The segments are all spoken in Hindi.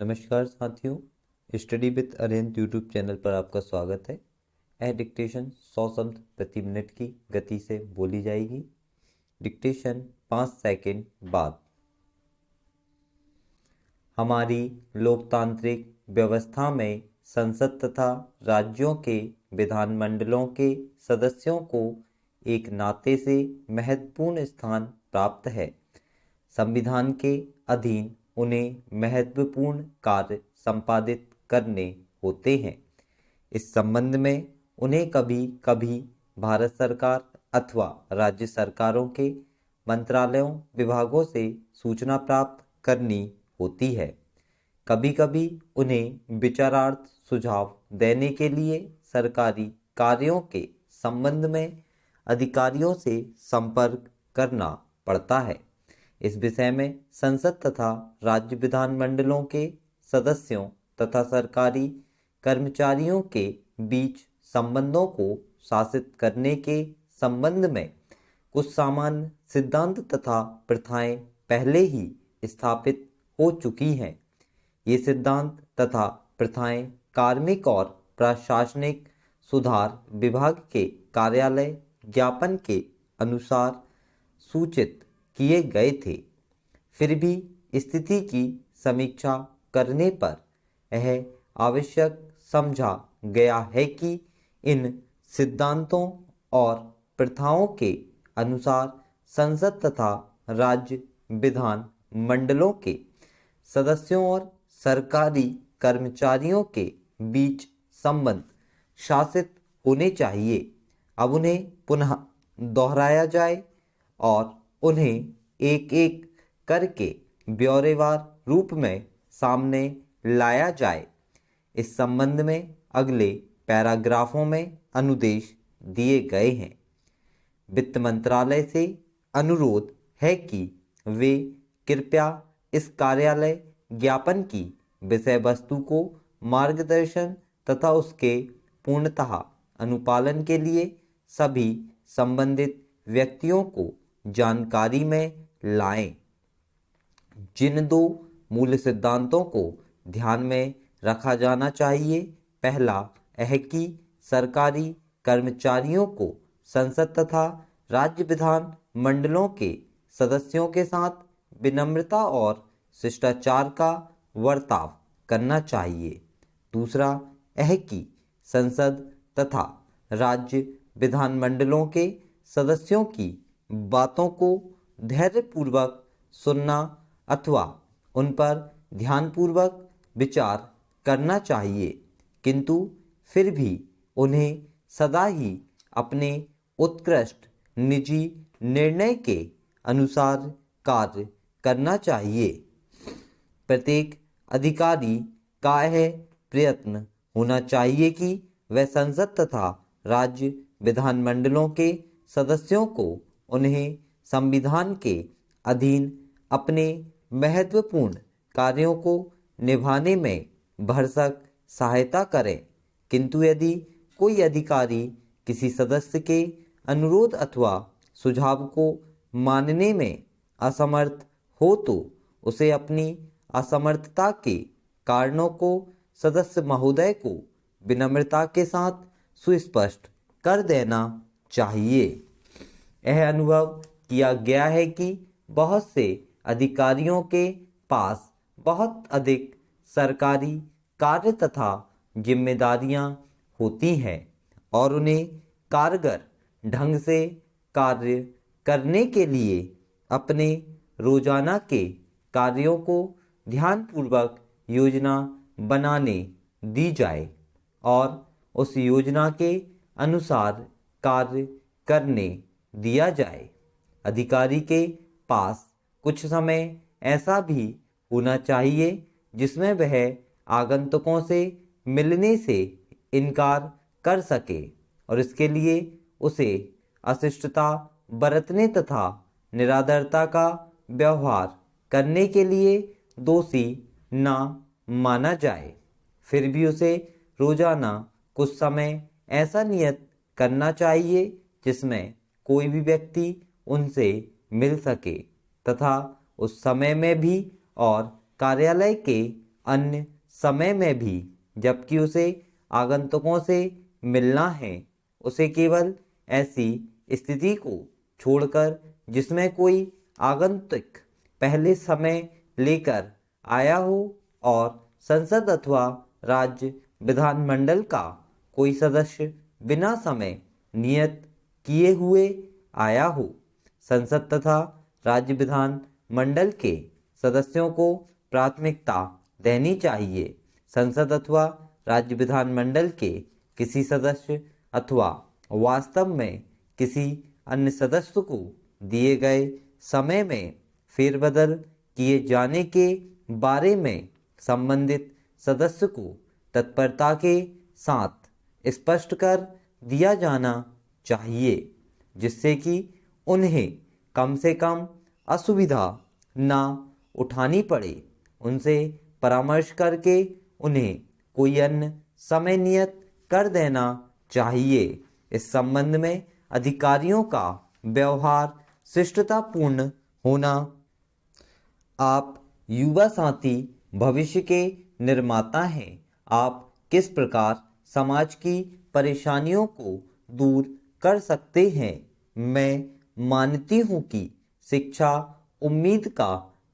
नमस्कार साथियों, study with Arihant YouTube channel पर आपका स्वागत है। यह डिक्टेशन 100 शब्द प्रति मिनट की गति से बोली जाएगी। डिक्टेशन 5 सेकंड बाद। हमारी लोकतांत्रिक व्यवस्था में संसद तथा राज्यों के विधानमंडलों के सदस्यों को एक नाते से महत्वपूर्ण स्थान प्राप्त है। संविधान के अधीन उन्हें महत्वपूर्ण कार्य संपादित करने होते हैं। इस संबंध में उन्हें कभी कभी भारत सरकार अथवा राज्य सरकारों के मंत्रालयों विभागों से सूचना प्राप्त करनी होती है। कभी कभी उन्हें विचारार्थ सुझाव देने के लिए सरकारी कार्यों के संबंध में अधिकारियों से संपर्क करना पड़ता है। इस विषय में संसद तथा राज्य विधानमंडलों के सदस्यों तथा सरकारी कर्मचारियों के बीच संबंधों को शासित करने के संबंध में कुछ सामान्य सिद्धांत तथा प्रथाएं पहले ही स्थापित हो चुकी हैं। ये सिद्धांत तथा प्रथाएं कार्मिक और प्रशासनिक सुधार विभाग के कार्यालय ज्ञापन के अनुसार सूचित किए गए थे। फिर भी स्थिति की समीक्षा करने पर यह आवश्यक समझा गया है कि इन सिद्धांतों और प्रथाओं के अनुसार संसद तथा राज्य विधान मंडलों के सदस्यों और सरकारी कर्मचारियों के बीच संबंध शासित होने चाहिए। अब उन्हें पुनः दोहराया जाए और उन्हें एक एक करके ब्यौरेवार रूप में सामने लाया जाए। इस संबंध में अगले पैराग्राफों में अनुदेश दिए गए हैं। वित्त मंत्रालय से अनुरोध है कि वे कृपया इस कार्यालय ज्ञापन की विषय वस्तु को मार्गदर्शन तथा उसके पूर्णतः अनुपालन के लिए सभी संबंधित व्यक्तियों को जानकारी में लाएं। जिन दो मूल सिद्धांतों को ध्यान में रखा जाना चाहिए, पहला यह कि सरकारी कर्मचारियों को संसद तथा राज्य विधान मंडलों के सदस्यों के साथ विनम्रता और शिष्टाचार का बर्ताव करना चाहिए। दूसरा यह कि संसद तथा राज्य विधानमंडलों के सदस्यों की बातों को धैर्यपूर्वक सुनना अथवा उन पर ध्यानपूर्वक विचार करना चाहिए, किंतु फिर भी उन्हें सदा ही अपने उत्कृष्ट निजी निर्णय के अनुसार कार्य करना चाहिए। प्रत्येक अधिकारी का यह प्रयत्न होना चाहिए कि वह संसद तथा राज्य विधानमंडलों के सदस्यों को उन्हें संविधान के अधीन अपने महत्वपूर्ण कार्यों को निभाने में भरसक सहायता करें। किंतु यदि कोई अधिकारी किसी सदस्य के अनुरोध अथवा सुझाव को मानने में असमर्थ हो तो उसे अपनी असमर्थता के कारणों को सदस्य महोदय को विनम्रता के साथ सुस्पष्ट कर देना चाहिए। यह अनुभव किया गया है कि बहुत से अधिकारियों के पास बहुत अधिक सरकारी कार्य तथा जिम्मेदारियां होती हैं और उन्हें कारगर ढंग से कार्य करने के लिए अपने रोजाना के कार्यों को ध्यानपूर्वक योजना बनाने दी जाए और उस योजना के अनुसार कार्य करने दिया जाए। अधिकारी के पास कुछ समय ऐसा भी होना चाहिए जिसमें वह आगंतुकों से मिलने से इनकार कर सके और इसके लिए उसे अशिष्टता बरतने तथा निरादरता का व्यवहार करने के लिए दोषी ना माना जाए। फिर भी उसे रोजाना कुछ समय ऐसा नियत करना चाहिए जिसमें कोई भी व्यक्ति उनसे मिल सके तथा उस समय में भी और कार्यालय के अन्य समय में भी, जबकि उसे आगंतुकों से मिलना है। उसे केवल ऐसी स्थिति को छोड़कर जिसमें कोई आगंतुक पहले समय लेकर आया हो और संसद अथवा राज्य विधानमंडल का कोई सदस्य बिना समय नियत किए हुए आया हो। संसद तथा राज्य विधान मंडल के सदस्यों को प्राथमिकता देनी चाहिए। संसद अथवा राज्य विधान मंडल के किसी सदस्य अथवा वास्तव में किसी अन्य सदस्य को दिए गए समय में फेरबदल किए जाने के बारे में संबंधित सदस्य को तत्परता के साथ स्पष्ट कर दिया जाना चाहिए, जिससे कि उन्हें कम से कम असुविधा ना उठानी पड़े। उनसे परामर्श करके उन्हें कोई अन्य समय नियत कर देना चाहिए। इस संबंध में अधिकारियों का व्यवहार शिष्टतापूर्ण होना। आप युवा साथी भविष्य के निर्माता हैं। आप किस प्रकार समाज की परेशानियों को दूर कर सकते हैं? मैं मानती हूँ कि शिक्षा उम्मीद का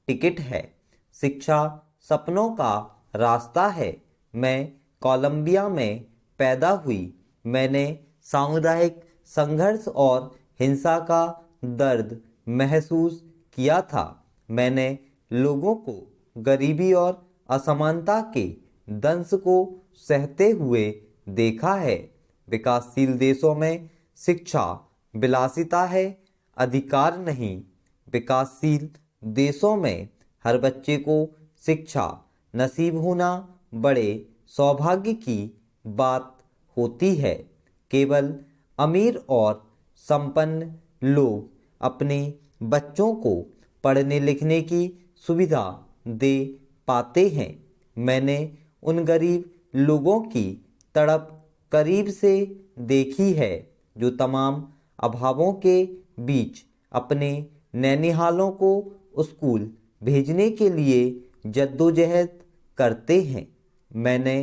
टिकट है। शिक्षा सपनों का रास्ता है। मैं कोलंबिया में पैदा हुई। मैंने सामुदायिक संघर्ष और हिंसा का दर्द महसूस किया था। मैंने लोगों को गरीबी और असमानता के दंश को सहते हुए देखा है। विकासशील देशों में शिक्षा विलासिता है, अधिकार नहीं। विकासशील देशों में हर बच्चे को शिक्षा नसीब होना बड़े सौभाग्य की बात होती है। केवल अमीर और संपन्न लोग अपने बच्चों को पढ़ने लिखने की सुविधा दे पाते हैं। मैंने उन गरीब लोगों की तड़प करीब से देखी है जो तमाम अभावों के बीच अपने नैनिहालों को स्कूल भेजने के लिए जद्दोजहद करते हैं। मैंने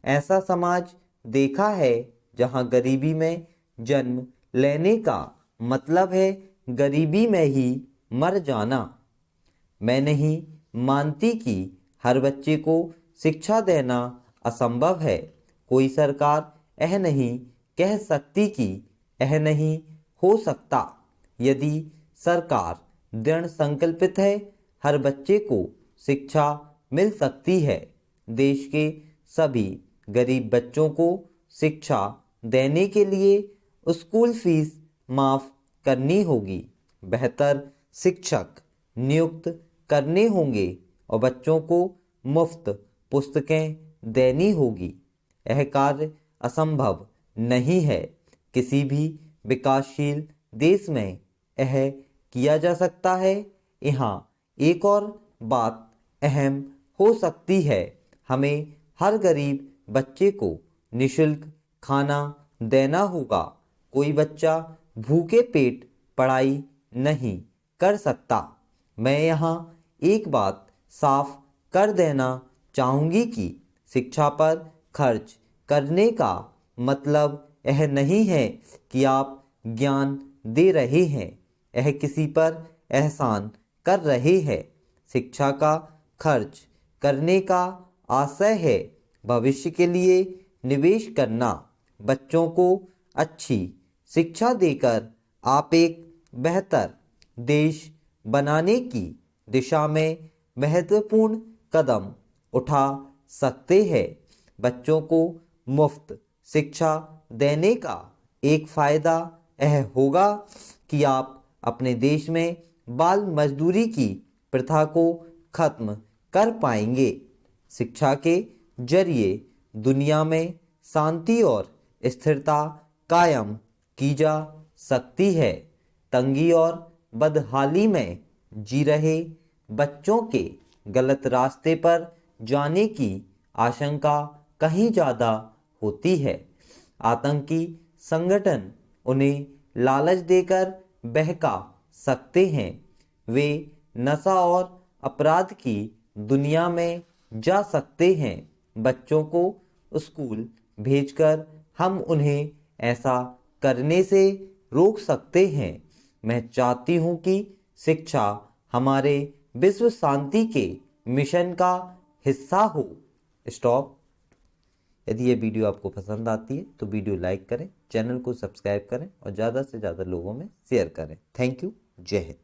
ऐसा समाज देखा है जहां गरीबी में जन्म लेने का मतलब है गरीबी में ही मर जाना। मैं नहीं मानती कि हर बच्चे को शिक्षा देना असंभव है। कोई सरकार यह नहीं कह सकती कि यह नहीं हो सकता। यदि सरकार दृढ़ संकल्पित है, हर बच्चे को शिक्षा मिल सकती है। देश के सभी गरीब बच्चों को शिक्षा देने के लिए स्कूल फीस माफ करनी होगी, बेहतर शिक्षक नियुक्त करने होंगे और बच्चों को मुफ्त पुस्तकें देनी होगी। यह कार्य असंभव नहीं है। किसी भी विकासशील देश में यह किया जा सकता है। यहाँ एक और बात अहम हो सकती है। हमें हर गरीब बच्चे को निःशुल्क खाना देना होगा। कोई बच्चा भूखे पेट पढ़ाई नहीं कर सकता। मैं यहाँ एक बात साफ कर देना चाहूँगी कि शिक्षा पर खर्च करने का मतलब यह नहीं है कि आप ज्ञान दे रहे हैं, यह किसी पर एहसान कर रहे हैं। शिक्षा का खर्च करने का आशय है भविष्य के लिए निवेश करना। बच्चों को अच्छी शिक्षा देकर आप एक बेहतर देश बनाने की दिशा में महत्वपूर्ण कदम उठा सकते हैं। बच्चों को मुफ्त शिक्षा देने का एक फायदा यह होगा कि आप अपने देश में बाल मजदूरी की प्रथा को खत्म कर पाएंगे। शिक्षा के जरिए दुनिया में शांति और स्थिरता कायम की जा सकती है। तंगी और बदहाली में जी रहे बच्चों के गलत रास्ते पर जाने की आशंका कहीं ज़्यादा होती है। आतंकी संगठन उन्हें लालच देकर बहका सकते हैं। वे नशा और अपराध की दुनिया में जा सकते हैं। बच्चों को स्कूल भेजकर हम उन्हें ऐसा करने से रोक सकते हैं। मैं चाहती हूँ कि शिक्षा हमारे विश्व शांति के मिशन का हिस्सा हो। स्टॉप। यदि ये वीडियो आपको पसंद आती है तो वीडियो लाइक करें, चैनल को सब्सक्राइब करें और ज़्यादा से ज़्यादा लोगों में शेयर करें। Thank you. जय हिंद।